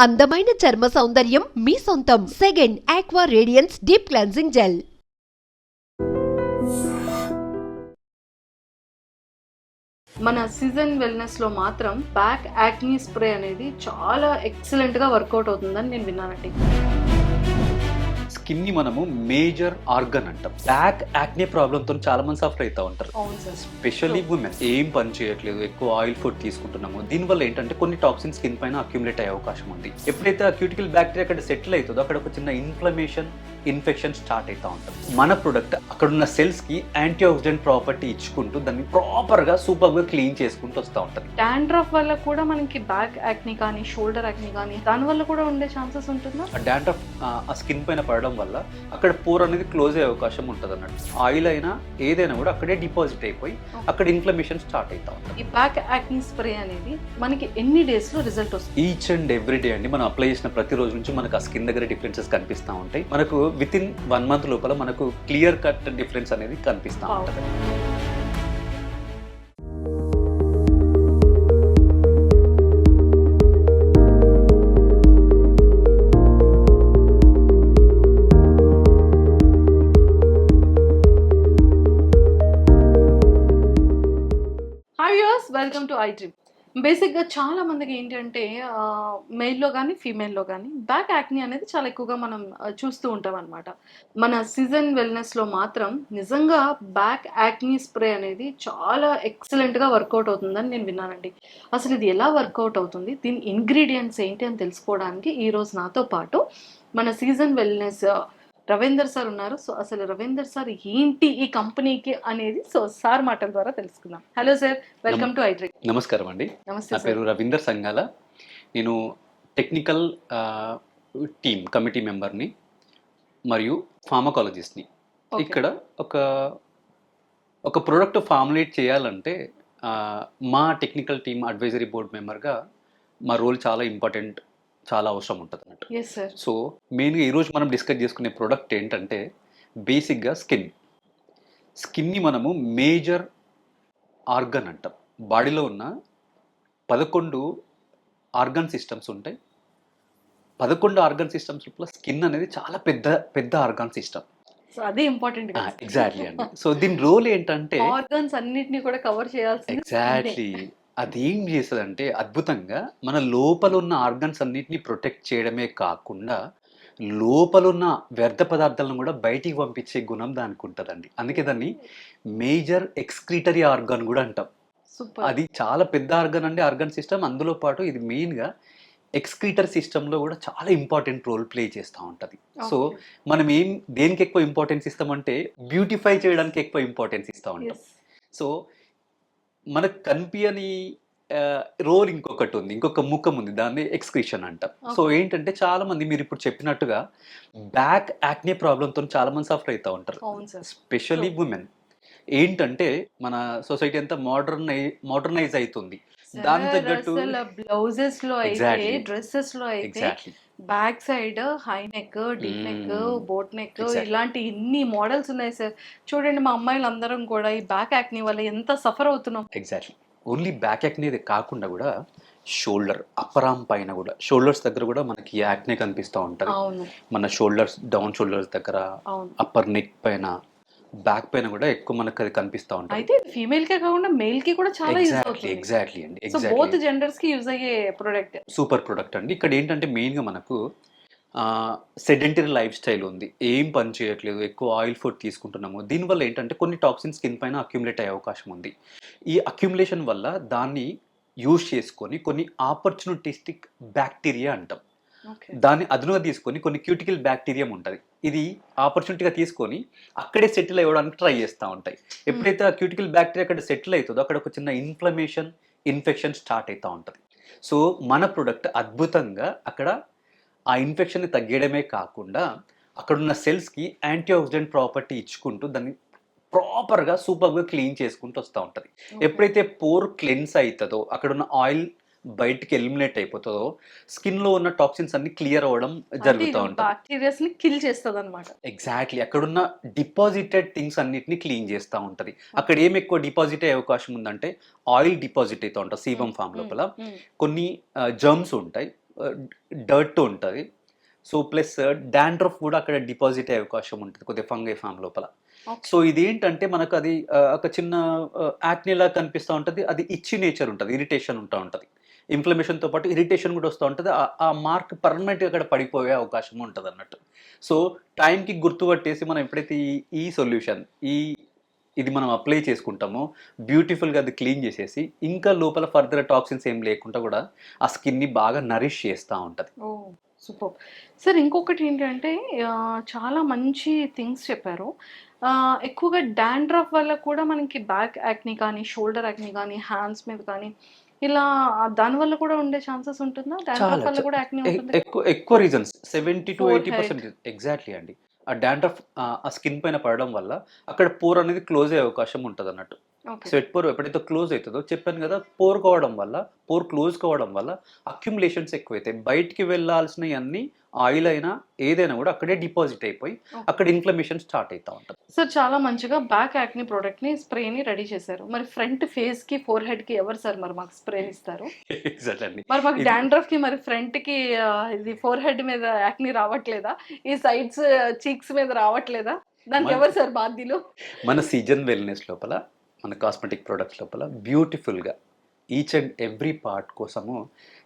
అందమైన చర్మ సౌందర్యం మీ సొంతం. Second aqua radiance deep cleansing gel. మన సీజన్ వెల్నెస్ లో మాత్రం బ్యాక్ యాక్నీ స్ప్రే అనేది చాలా ఎక్సలెంట్ గా వర్కౌట్ అవుతుందని నేను విన్నానండి. స్కిన్ ని మనము మేజర్ ఆర్గన్ అంటాం. బ్యాక్ యాక్నే ప్రాబ్లమ్ తో చాలా మంది సఫర్ అవుతా ఉంటారు. అవును సార్. స్పెషల్లీ ఉమెన్ ఏం పని చేయట్లేదు, ఎక్కువ ఆయిల్ ఫుడ్ తీసుకుంటున్నాము, దీనివల్ల ఏంటంటే కొన్ని టాక్సిన్ స్కిన్ పైన అక్యుములేట్ అయ్యే అవకాశం ఉంది. ఎప్పుడైతే ఆ క్యూటికల్ బ్యాక్టీరియా అక్కడ సెటిల్ అవుతుందో అక్కడ ఒక చిన్న ఇన్ఫెక్షన్ స్టార్ట్ అవుతా ఉంటుంది. మన ప్రొడక్ట్ అక్కడ ఉన్న సెల్స్ కి యాంటీ ఆక్సిడెంట్ ప్రాపర్టీ ఇచ్చుకుంటూ దాన్ని ప్రాపర్ గా సూపర్ గా క్లీన్ చేసుకుంటూ వస్తూ ఉంటుంది. డాండ్రఫ్ వల్ల కూడా మనకి బ్యాక్ యాక్నీ కానీ షోల్డర్ యాక్నీ కానీ దాని వల్ల కూడా ఉండే ఛాన్సెస్ ఉంటుందా? ఆ డాండ్రఫ్ ఆ స్కిన్ పైన పడడం వల్ల అక్కడ పోర్ అనేది క్లోజ్ అయ్యే అవకాశం ఉంటుంది అన్నట్టు. ఆయిల్ అయినా ఏదైనా కూడా అక్కడే డిపాజిట్ అయిపోయి అక్కడ ఇన్ఫ్లమేషన్ స్టార్ట్ అవుతా ఉంటుంది. ఈ బ్యాక్ యాక్నీ స్ప్రే అనేది మనకి ఎన్ని డేస్ లో రిజల్ట్ వస్తుంది? ఈచ్ అండ్ ఎవ్రీ డే అండి, మనం అప్లై చేసిన ప్రతి రోజు నుంచి మనకు ఆ స్కిన్ దగ్గర డిఫరెన్సెస్ కనిపిస్తూ ఉంటాయి. మనకు విత్ ఇన్ 1 month లోపల మనకు క్లియర్ కట్ డిఫరెన్స్ అనేది కనిపిస్తూ ఉంటుంది. Welcome to I dream. బేసిక్గా చాలా మందికి ఏంటంటే మెయిల్లో కానీ ఫీమేల్లో కానీ బ్యాక్ యాక్నీ అనేది చాలా ఎక్కువగా మనం చూస్తూ ఉంటాం అనమాట. మన సీజన్ వెల్నెస్లో మాత్రం నిజంగా బ్యాక్ యాక్నీ స్ప్రే అనేది చాలా ఎక్సలెంట్గా వర్కౌట్ అవుతుందని నేను విన్నానండి. అసలు ఇది ఎలా వర్కౌట్ అవుతుంది, దీని ఇంగ్రీడియంట్స్ ఏంటి అని తెలుసుకోవడానికి ఈరోజు నాతో పాటు మన సీజన్ వెల్నెస్ రవీందర్ సార్ ఉన్నారు. సో అసలు రవీందర్ సార్ ఏంటి ఈ కంపెనీకి అనేది సార్ మాటల ద్వారా తెలుసుకుందాం. Hello sir, welcome to I dream. నమస్కారం అండి. నమస్తే. నా పేరు రవీందర్ సంగాల. నేను టెక్నికల్ టీమ్ కమిటీ మెంబర్ని మరియు ఫార్మకాలజిస్ట్ని. ఇక్కడ ఒక ప్రోడక్ట్ ఫార్ములేట్ చేయాలంటే మా టెక్నికల్ టీమ్ అడ్వైజరీ బోర్డ్ మెంబర్గా మా రోల్ చాలా ఇంపార్టెంట్, చాలా అవసరం ఉంటుంది అన్నట్టు. సో మెయిన్గా ఈరోజు మనం డిస్కస్ చేసుకునే ప్రోడక్ట్ ఏంటంటే బేసిక్గా స్కిన్ని మనము మేజర్ ఆర్గన్ అంటాం. బాడీలో ఉన్న 11 ఆర్గన్ సిస్టమ్స్ ఉంటాయి. 11 ఆర్గన్ సిస్టమ్స్ లోపల స్కిన్ అనేది చాలా పెద్ద ఆర్గన్ సిస్టమ్. సో అదే ఇంపార్టెంట్. ఎగ్జాక్ట్లీ అండి. సో దీని రోల్ ఏంటంటే ఆర్గన్స్ అన్నిటిని కూడా కవర్ చేయాల్సింది. ఎగ్జాక్ట్లీ అది ఏం చేస్తుందంటే అద్భుతంగా మన లోపల ఉన్న ఆర్గన్స్ అన్నిటిని ప్రొటెక్ట్ చేయడమే కాకుండా లోపల ఉన్న వ్యర్థ పదార్థాలను కూడా బయటికి పంపించే గుణం దానికి ఉంటుందండి. అందుకే దాన్ని మేజర్ ఎక్స్క్రీటరీ ఆర్గన్ కూడా అంటాం. అది చాలా పెద్ద ఆర్గన్ అండి, ఆర్గన్ సిస్టమ్. అందులో పాటు ఇది మెయిన్గా ఎక్స్క్రీటర్ సిస్టంలో కూడా చాలా ఇంపార్టెంట్ రోల్ ప్లే చేస్తూ ఉంటుంది. సో మనం దేనికి ఎక్కువ ఇంపార్టెన్స్ ఇస్తామంటే బ్యూటిఫై చేయడానికి ఎక్కువ ఇంపార్టెన్స్ ఇస్తూ ఉంటాం. సో మనకు కనిపించని రోల్ ఇంకొకటి ఉంది, ఇంకొక ముఖం ఉంది, దాన్ని ఎక్స్క్రీషన్ అంటాం. సో ఏంటంటే చాలా మంది మీరు ఇప్పుడు చెప్పినట్టుగా బ్యాక్ యాక్నే ప్రాబ్లంతో చాలా మంది సఫర్ అవుతూ ఉంటారు. Specially women. ఏంటంటే మన సొసైటీ అంతా మోడర్నైజ్ అవుతుంది. దాని తగ్గట్టు బ్లౌజెస్ లో అయితే, డ్రెస్సెస్ లో అయితే back side high neck, deep neck, boat neck ఇలాంటి ఇన్ని మోడల్స్ ఉన్నాయి సార్. చూడండి, మా అమ్మాయిలు అందరం కూడా ఈ బ్యాక్ యాక్నీ వల్ల ఎంత సఫర్ అవుతున్నాం. ఎగ్జాక్ట్లీ. ఓన్లీ బ్యాక్ యాక్నీ కాకుండా కూడా షోల్డర్, అప్పర్ ఆర్మ్ పైన కూడా, షోల్డర్స్ దగ్గర కూడా మనకి యాక్నే కనిపిస్తూ ఉంటుంది. మన షోల్డర్స్, డౌన్ షోల్డర్స్ దగ్గర, అప్పర్ నెక్ పైన, బ్యాక్ పైన కూడా ఎక్కువ మనకు అది కనిపిస్తూ ఉంటుంది. అయితే ఫీమేల్ కే కాకుండా మేల్ కి కూడా చాలా యూజ్ అవుతుంది. ఎగ్జాక్ట్లీ అండి. సో బోత్ జెండర్స్ కి యూజ్ అయ్యే ప్రొడక్ట్. సూపర్ ప్రొడక్ట్ అండి. ఇక్కడ ఏంటంటే మెయిన్గా మనకు సెడెంటరీ లైఫ్ స్టైల్ ఉంది, ఏం పని చేయట్లేదు, ఎక్కువ ఆయిల్ ఫుడ్ తీసుకుంటున్నాము, దీనివల్ల ఏంటంటే కొన్ని టాక్సిన్ స్కిన్ పైన అక్యుములేట్ అయ్యే అవకాశం ఉంది. ఈ అక్యుములేషన్ వల్ల దాన్ని యూజ్ చేసుకొని కొన్ని ఆపర్చునిటిస్టిక్ బ్యాక్టీరియా అంటాం, దాన్ని అదునుగా తీసుకొని కొన్ని క్యూటికల్ బ్యాక్టీరియం ఉంటుంది. ఇది ఆపర్చునిటీగా తీసుకొని అక్కడే సెటిల్ అవ్వడానికి ట్రై చేస్తూ ఉంటాయి. ఎప్పుడైతే ఆ క్యూటికల్ బ్యాక్టీరియా అక్కడ సెటిల్ అవుతుందో అక్కడ ఒక చిన్న ఇన్ఫెక్షన్ స్టార్ట్ అవుతూ ఉంటుంది. సో మన ప్రొడక్ట్ అద్భుతంగా అక్కడ ఆ ఇన్ఫెక్షన్ని తగ్గడమే కాకుండా అక్కడున్న సెల్స్కి యాంటీ ఆక్సిడెంట్ ప్రాపర్టీ ఇచ్చుకుంటూ దాన్ని ప్రాపర్గా సూపర్గా క్లీన్ చేసుకుంటూ వస్తూ ఉంటుంది. ఎప్పుడైతే పోర్ క్లెన్స్ అవుతుందో అక్కడున్న ఆయిల్ బయటికి ఎలిమినేట్ అయిపోతుందో స్కిన్లో ఉన్న టాక్సిన్స్ అన్ని క్లియర్ అవ్వడం జరుగుతూ ఉంటుంది. ఎగ్జాక్ట్లీ. అక్కడున్న డిపాజిటెడ్ థింగ్స్ అన్నిటిని క్లీన్ చేస్తూ ఉంటుంది. అక్కడ ఏం ఎక్కువ డిపాజిట్ అయ్యే అవకాశం ఉందంటే ఆయిల్ డిపాజిట్ అవుతూ ఉంటుంది. సీబమ్ ఫామ్ లోపల కొన్ని జర్మ్స్ ఉంటాయి, డర్ట్ ఉంటుంది. సో ప్లస్ డాండ్రఫ్ కూడా అక్కడ డిపాజిట్ అయ్యే అవకాశం ఉంటుంది కొద్దిగా ఫంగై ఫామ్ లోపల. ఓకే. సో ఇదేంటంటే మనకు అది ఒక చిన్న యాక్నేలా కనిపిస్తూ ఉంటుంది. అది ఇచ్చి నేచర్ ఉంటుంది, ఇరిటేషన్ ఉంటా ఉంటుంది. ఇన్ఫ్లమేషన్తో పాటు ఇరిటేషన్ కూడా వస్తూ ఉంటుంది. ఆ మార్క్ పర్మనెంట్గా అక్కడ పడిపోయే అవకాశం ఉంటుంది అన్నట్టు. సో టైంకి గుర్తుపట్టేసి మనం ఎప్పుడైతే ఈ సొల్యూషన్ ఇది మనం అప్లై చేసుకుంటామో బ్యూటిఫుల్గా అది క్లీన్ చేసేసి ఇంకా లోపల ఫర్దర్ టాక్సిన్స్ ఏం లేకుండా కూడా ఆ స్కిన్ని బాగా నరిష్ చేస్తూ ఉంటుంది. ఓ సూపర్. సార్ ఇంకొకటి ఏంటంటే చాలా మంచి థింగ్స్ చెప్పారు. ఎక్కువగా డాండ్రఫ్ వల్ల కూడా మనకి బ్యాక్ యాక్ని కానీ, షోల్డర్ యాక్ని కానీ, హ్యాండ్స్ మీద కానీ ఇలా దానివల్ల కూడా ఉండే ఛాన్సెస్ ఉంటుందా? డాండ్రఫ్ చాలా వల్ల కూడా యాక్ని ఉంటుంది కదా? ఎక్కువ రీజన్స్ 70 to Forehead. 80% ఎగ్జాక్ట్లీ అండి. ఆ డాండ్రఫ్ ఆ స్కిన్ పైన పడడం వల్ల అక్కడ పోర్ అనేది క్లోజ్ అయ్యే అవకాశం ఉంటుంది అన్నట్టు. ఓకే. స్వెట్ పోర్ ఎప్పుడైతే క్లోజ్ అవుతుందో చెప్పాను కదా, పోర్ క్లోజ్ కావడం వల్ల అక్యుములేషన్స్ ఎక్కువైతాయి. బయటికి వెళ్ళాల్సినవి అన్ని ఆయిల్ అయినా ఏదైనా కూడా అక్కడే డిపాజిట్ అయిపోయి అక్కడ ఇన్ఫ్లమేషన్ స్టార్ట్ అవుతూ ఉంటుంది. సార్ చాలా మంచిగా బ్యాక్ యాక్ని ప్రోడక్ట్ని స్ప్రేని రెడీ చేశారు. మరి ఫ్రంట్ ఫేస్కి, ఫోర్ హెడ్కి ఎవరు సార్ మరి మాకు స్ప్రే ఇస్తారు? ఎగ్జాక్ట్ అండి. మరి మాకు డాండ్రఫ్కి మరి ఫ్రంట్కి ఇది ఫోర్ హెడ్ మీద యాక్ని రావట్లేదా? ఈ సైడ్స్ చీక్స్ మీద రావట్లేదా? దానికి ఎవరు సార్ బాధ్యులు? మన సీజన్ వెల్నెస్ లోపల, మన కాస్మెటిక్ ప్రొడక్ట్స్ లోపల బ్యూటిఫుల్గా ఈచ్ అండ్ ఎవ్రీ పార్ట్ కోసము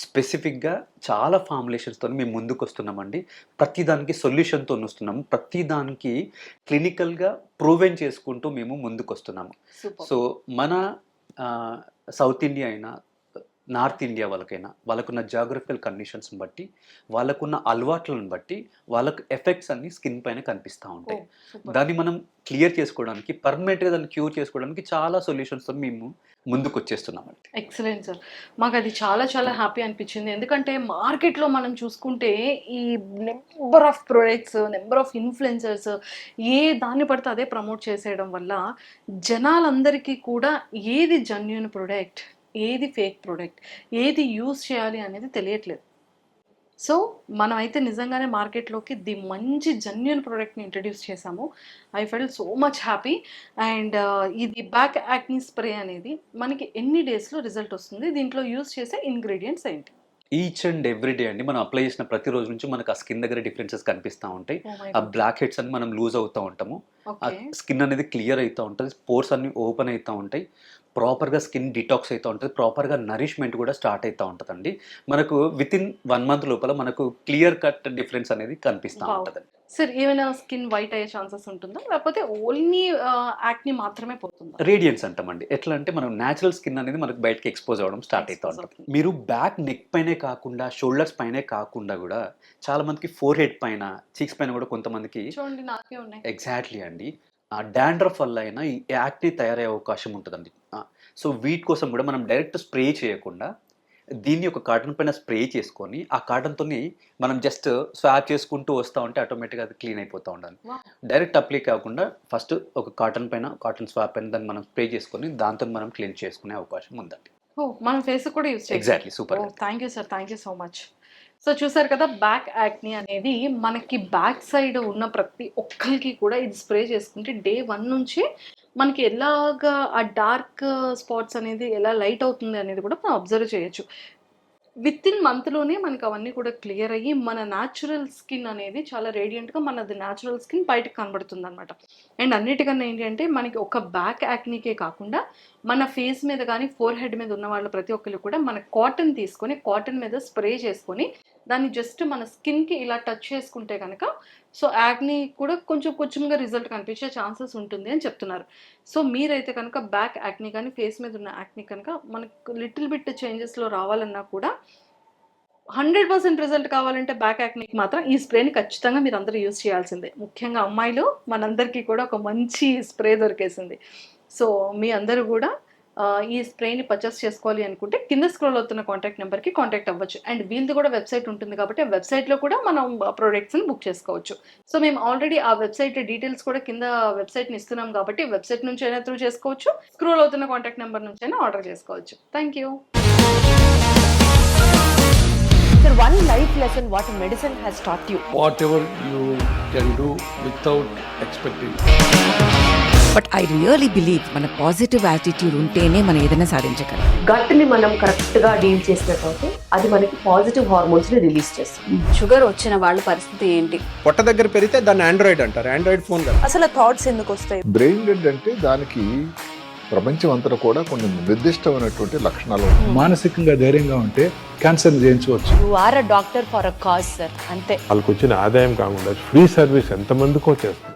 స్పెసిఫిక్గా చాలా ఫార్ములేషన్స్తో మేము ముందుకు వస్తున్నామండి. ప్రతిదానికి సొల్యూషన్తో వస్తున్నాము. ప్రతిదానికి క్లినికల్గా ప్రూవెన్ చేసుకుంటూ మేము ముందుకు వస్తున్నాము. సూపర్. సో మన సౌత్ ఇండియా అయినా నార్త్ ఇండియా వాళ్ళకైనా వాళ్ళకున్న జాగ్రఫికల్ కండిషన్స్ని బట్టి, వాళ్ళకున్న అలవాట్లను బట్టి వాళ్ళకు ఎఫెక్ట్స్ అన్ని స్కిన్ పైన కనిపిస్తూ ఉంటాయి. దాన్ని మనం క్లియర్ చేసుకోవడానికి, పర్మనెంట్గా దాన్ని క్యూర్ చేసుకోవడానికి చాలా సొల్యూషన్స్తో మేము ముందుకు వచ్చేస్తున్నామండి. Excellent sir. మాకు అది చాలా చాలా హ్యాపీ అనిపించింది. ఎందుకంటే మార్కెట్లో మనం చూసుకుంటే ఈ number of products, number of influencers ఏ దాన్ని పడితే అదే ప్రమోట్ చేసేయడం వల్ల జనాలందరికీ కూడా ఏది జెన్యూన్ ప్రొడక్ట్, ఏది ఫేక్ ప్రోడక్ట్, ఏది యూజ్ చేయాలి అనేది తెలియట్లేదు. సో మనమైతే నిజంగానే మార్కెట్లోకి మంచి జెన్యూన్ ప్రోడక్ట్ని ఇంట్రడ్యూస్ చేసాము. I felt so much happy. And ఇది బ్యాక్ యాక్ని స్ప్రే అనేది మనకి ఎన్ని డేస్లో రిజల్ట్ వస్తుంది? దీంట్లో యూజ్ చేసే ఇంగ్రీడియంట్స్ ఏంటి? ఈచ్ అండ్ ఎవ్రీ డే అండి మనం అప్లై చేసిన ప్రతి రోజు నుంచి మనకు ఆ స్కిన్ దగ్గర డిఫరెన్సెస్ కనిపిస్తూ ఉంటాయి. Oh my ఆ God. బ్లాక్ హెడ్స్ అని మనం లూజ్ అవుతూ ఉంటాము. ఆ ఓకే. స్కిన్ అనేది క్లియర్ అవుతూ ఉంటుంది. పోర్స్ అన్ని ఓపెన్ అవుతూ ఉంటాయి. ప్రాపర్గా స్కిన్ డిటాక్స్ అవుతూ ఉంటుంది. ప్రాపర్గా నరిష్మెంట్ కూడా స్టార్ట్ అవుతూ ఉంటుందండి. మనకు విత్ ఇన్ 1 month లోపల మనకు క్లియర్ కట్ డిఫరెన్స్ అనేది కనిపిస్తూ Wow. ఉంటుందండి. సార్ ఏమైనా స్కిన్ వైట్ అయ్యే ఛాన్సెస్ ఉంటుందా, లేకపోతే ఓన్లీ యాక్ని మాత్రమే పోతుందా? రేడియన్స్ అంటామండి. ఎట్లా అంటే మనం న్యాచురల్ స్కిన్ అనేది మనకు బయటకి ఎక్స్పోజ్ అవ్వడం స్టార్ట్ అవుతూ Expose ఉంటుంది. మీరు బ్యాక్ నెక్ పైనే కాకుండా, షోల్డర్స్ పైనే కాకుండా కూడా చాలా మందికి ఫోర్ హెడ్ పైన, చీక్స్ పైన కూడా కొంతమందికి చూడండి నాకే ఉన్నాయి. ఎగ్జాక్ట్లీ అండి ఆ డాండ్రఫ్ వల్ల అయినా ఈ యాక్ని తయారయ్యే అవకాశం ఉంటుందండి. సో వీటి కోసం కూడా మనం డైరెక్ట్ స్ప్రే చేయకుండా దీన్ని ఒక కాటన్ పైన స్ప్రే చేసుకొని ఆ కాటన్తో మనం జస్ట్ స్వాప్ చేసుకుంటూ వస్తూ ఉంటే ఆటోమేటిక్గా అది క్లీన్ అయిపోతూ ఉండాలి. Wow. డైరెక్ట్ అప్లై కాకుండా ఫస్ట్ ఒక కాటన్ పైన, కాటన్ స్వాప్ పైన దాన్ని మనం స్ప్రే చేసుకొని దాంతో మనం క్లీన్ చేసుకునే అవకాశం ఉందండి. ఓ మన ఫేస్ కూడా యూజ్ చేయాలి. Exactly super. Thank you sir, thank you so much. So చూసారు కదా, బ్యాక్ యాక్ని అనేది మనకి బ్యాక్ సైడ్ ఉన్న ప్రతి ఒక్కరికి కూడా ఇది స్ప్రే చేసుకుంటే day 1 నుంచి మనకి ఎలాగా ఆ డార్క్ స్పాట్స్ అనేది ఎలా లైట్ అవుతుంది అనేది కూడా మనం అబ్జర్వ్ చేయొచ్చు. విత్ ఇన్ మంత్లోనే మనకి అవన్నీ కూడా క్లియర్ అయ్యి మన న్యాచురల్ స్కిన్ అనేది చాలా రేడియంట్గా మనది న్యాచురల్ స్కిన్ బయటకు కనబడుతుంది అనమాట. అండ్ అన్నిటికన్నా ఏంటి అంటే మనకి ఒక బ్యాక్ యాక్నీకే కాకుండా మన ఫేస్ మీద కానీ, ఫోర్ హెడ్ మీద ఉన్న వాళ్ళు ప్రతి ఒక్కరు కూడా మన కాటన్ తీసుకొని, కాటన్ మీద స్ప్రే చేసుకొని దాన్ని జస్ట్ మన స్కిన్కి ఇలా టచ్ చేసుకుంటే కనుక సో యాక్ని కూడా కొంచెంగా రిజల్ట్ కనిపించే ఛాన్సెస్ ఉంటుంది అని చెప్తున్నారు. సో మీరైతే కనుక బ్యాక్ యాక్ని కానీ, ఫేస్ మీద ఉన్న యాక్ని కనుక మనకు లిటిల్ బిట్ చేంజెస్లో రావాలన్నా కూడా 100% రిజల్ట్ కావాలంటే బ్యాక్ యాక్నీకి మాత్రం ఈ స్ప్రేని ఖచ్చితంగా మీరు అందరూ యూజ్ చేయాల్సిందే. ముఖ్యంగా అమ్మాయిలు మనందరికీ కూడా ఒక మంచి స్ప్రే దొరికేసింది. సో మీ అందరూ కూడా ఈ స్ప్రేని పర్చేస్ చేసుకోవాలి అనుకుంటే కింద స్క్రోల్ అవుతున్న కాంటాక్ట్ నెంబర్కి కాంటాక్ట్ అవ్వచ్చు. అండ్ వీళ్ళది కూడా వెబ్సైట్ ఉంటుంది కాబట్టి ఆ వెబ్సైట్లో కూడా మనం ప్రోడక్ట్స్ని బుక్ చేసుకోవచ్చు. సో మేము ఆల్రెడీ ఆ వెబ్సైట్ డీటెయిల్స్ కూడా కింద వెబ్సైట్ని ఇస్తున్నాం కాబట్టి వెబ్సైట్ నుంచి అయినా త్రూ చేసుకోవచ్చు, స్క్రోల్ అవుతున్న కాంటాక్ట్ నెంబర్ నుంచి అయినా ఆర్డర్ చేసుకోవచ్చు. Thank you. Sir, one life lesson what medicine has taught you. Whatever you can do without expecting. But I really believe మన పాజిటివ్ యాటిట్యూడ్ ఉంటేనే మనం ఏదైనా సాధించగలం. గట్ని మనం కరెక్ట్ గా డీల్ చేసినట్లయితే అది మనకి పాజిటివ్ హార్మోన్స్ ని రిలీజ్ చేస్తుంది. షుగర్ వచ్చిన వాళ్ళ పరిస్థితి ఏంటి? పొట్ట దగ్గర పెరిగితే దాన్ని ఆండ్రాయిడ్ అంటారు, ఆండ్రాయిడ్ ఫోన్ కదా. అసలు థాట్స్ ఎందుకు వస్తాయి? బ్రెయిన్ డెడ్ అంటే దానికి ప్రపంచం అంతా కూడా కొన్ని నిర్దిష్టమైనటువంటి లక్షణాలు ఉంటాయి. మానసికంగా ధైర్యంగా ఉంటే క్యాన్సర్ జయించవచ్చు. You are a doctor for a cause sir, అంతే. వాళ్ళకి వచ్చిన ఆదాయం కాకుండా ఫ్రీ సర్వీస్ ఎంతమందికో చేస్తారు.